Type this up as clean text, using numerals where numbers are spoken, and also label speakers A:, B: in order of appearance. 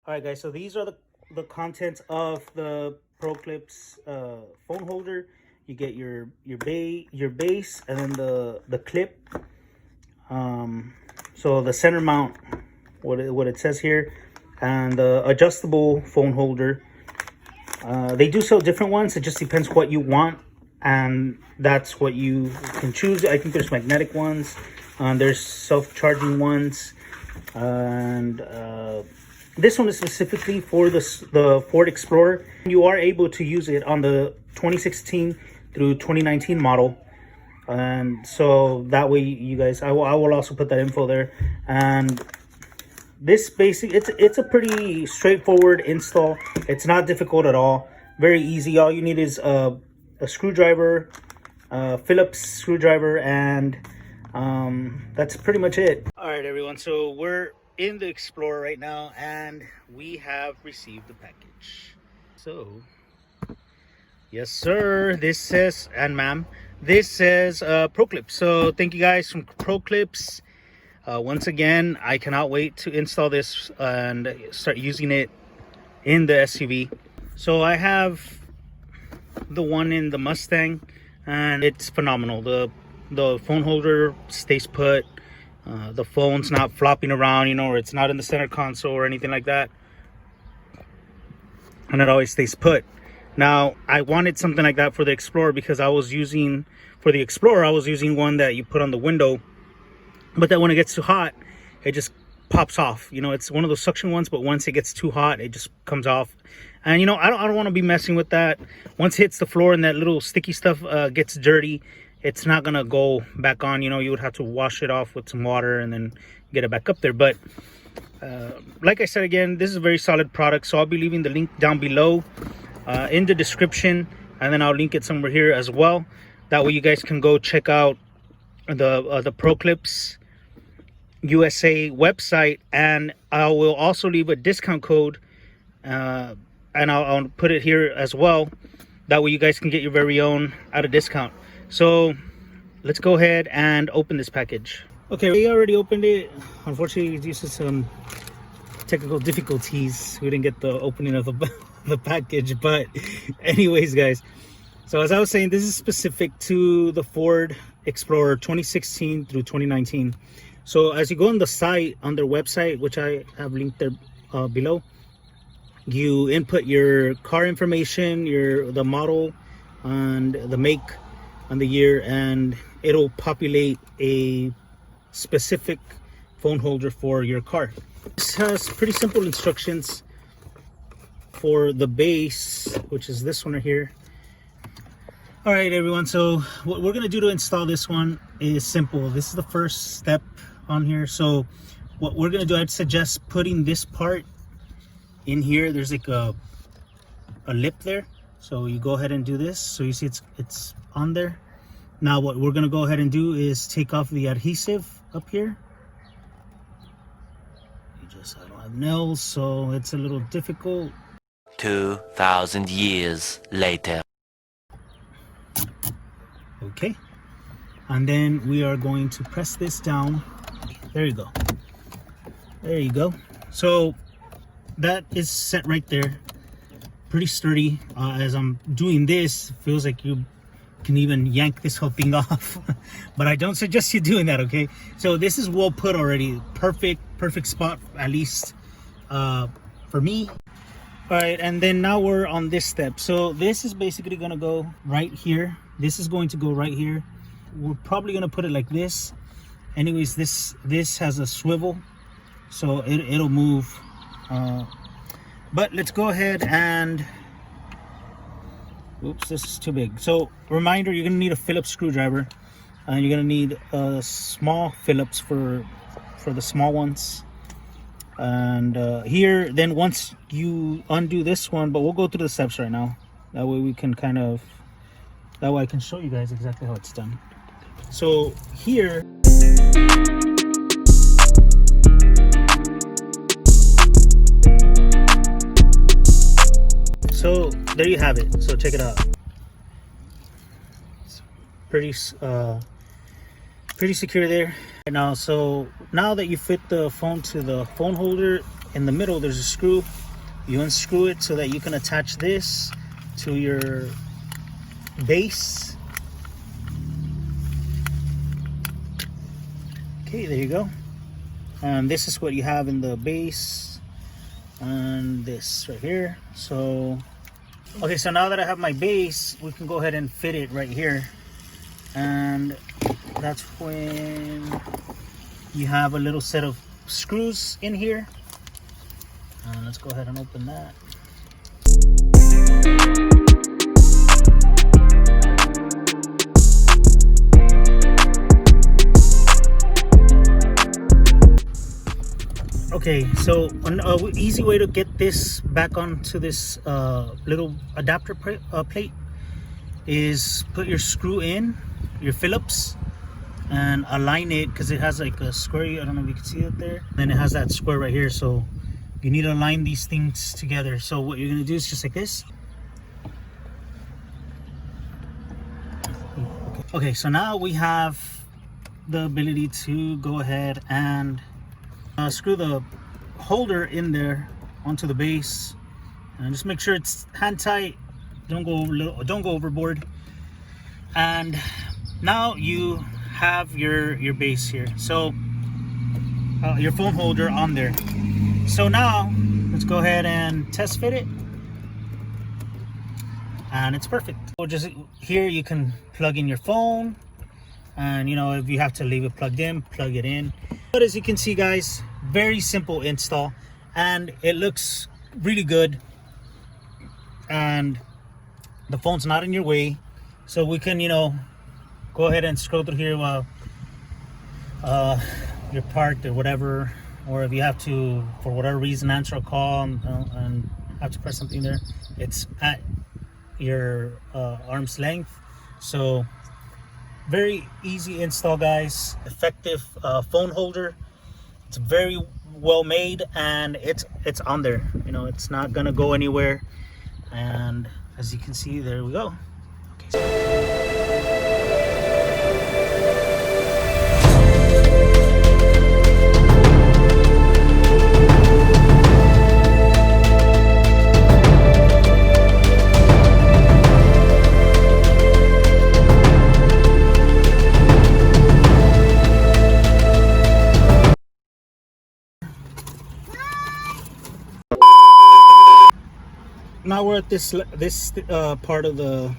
A: All right, guys, so these are the contents of the Proclip's phone holder. You get your base, and then the clip. So the center mount, what it says here, and the adjustable phone holder. They do sell different ones. It just depends what you want, and that's what you can choose. I think there's magnetic ones, there's self-charging ones, and this one is specifically for the Ford Explorer. You are able to use it on the 2016 through 2019 model, and so that way you guys, I will also put that info there. And this it's a pretty straightforward install. It's not difficult at all, very easy. All you need is a screwdriver, Phillips screwdriver, and that's pretty much it. All right, everyone, so we're in the Explorer right now, and we have received the package. So yes sir, this says, and ma'am, this says Proclip. So thank you guys from Proclips. Once again, I cannot wait to install this and start using it in the SUV. So I have the one in the Mustang, and it's phenomenal. The phone holder stays put. The phone's not flopping around, you know, or it's not in the center console or anything like that, and it always stays put. Now, I wanted something like that for the Explorer because I was using one that you put on the window, but that when it gets too hot, it just pops off. You know, it's one of those suction ones, but once it gets too hot, it just comes off. And you know, I don't want to be messing with that. Once it hits the floor and that little sticky stuff gets dirty, it's not gonna go back on. You know, you would have to wash it off with some water and then get it back up there. But like I said, again, this is a very solid product, so I'll be leaving the link down below in the description, and then I'll link it somewhere here as well. That way you guys can go check out the Proclips USA website, and I will also leave a discount code, and I'll put it here as well. That way you guys can get your very own at a discount. So let's go ahead and open this package. Okay, we already opened it. Unfortunately, due to some technical difficulties, we didn't get the opening of the package. But anyways, guys, so as I was saying, this is specific to the Ford Explorer 2016 through 2019. So as you go on the site, on their website, which I have linked there below, you input your car information, the model, and the make, and the year, and it'll populate a specific phone holder for your car. This has pretty simple instructions for the base, which is this one right here. All right, everyone, so what we're gonna do to install this one is simple. This is the first step on here. So what we're gonna do, I'd suggest putting this part in here. There's like a lip there, so you go ahead and do this. So you see it's on there. Now what we're gonna go ahead and do is take off the adhesive up here. I don't have nails, so it's a little difficult.
B: 2,000 years later.
A: Okay, and then we are going to press this down. There you go. There you go. So that is set right there, pretty sturdy. As I'm doing this, it feels like you can even yank this whole thing off, but I don't suggest you doing that. Okay, so this is well put already. Perfect spot, at least for me. All right, and then now we're on this step. So this is basically gonna go right here. This is going to go right here. We're probably gonna put it like this. Anyways, this has a swivel, so it'll move. But let's go ahead and, oops, this is too big. So reminder, you're gonna need a Phillips screwdriver, and you're gonna need a small Phillips for the small ones. And here, then once you undo this one, but we'll go through the steps right now. That way we can that way I can show you guys exactly how it's done. So here, so there you have it. So check it out. It's pretty secure there. Now, so now that you fit the phone to the phone holder, in the middle there's a screw. You unscrew it so that you can attach this to your base. Okay, there you go. And this is what you have in the base, and this right here. So okay, so now that I have my base, we can go ahead and fit it right here. And that's when you have a little set of screws in here. Let's go ahead and open that. Okay, so an easy way to get this back onto this little adapter plate is put your screw in, your Phillips, and align it, because it has like a square. I don't know if you can see it there. Then it has that square right here, so you need to align these things together. So what you're gonna do is just like this. Okay, so now we have the ability to go ahead and screw the holder in there onto the base, and just make sure it's hand tight. Don't go overboard. And now you have your base here. So your phone holder on there. So now let's go ahead and test fit it, and it's perfect. So just here you can plug in your phone, and you know, if you have to leave it plugged in, plug it in. But as you can see, guys, very simple install, and it looks really good, and the phone's not in your way. So we can, you know, go ahead and scroll through here while you're parked or whatever, or if you have to, for whatever reason, answer a call and have to press something there, it's at your arm's length. So very easy install, guys. Effective phone holder. It's very well made, and it's on there. You know, it's not gonna go anywhere. And as you can see, there we go. Okay. Now we're at this part of the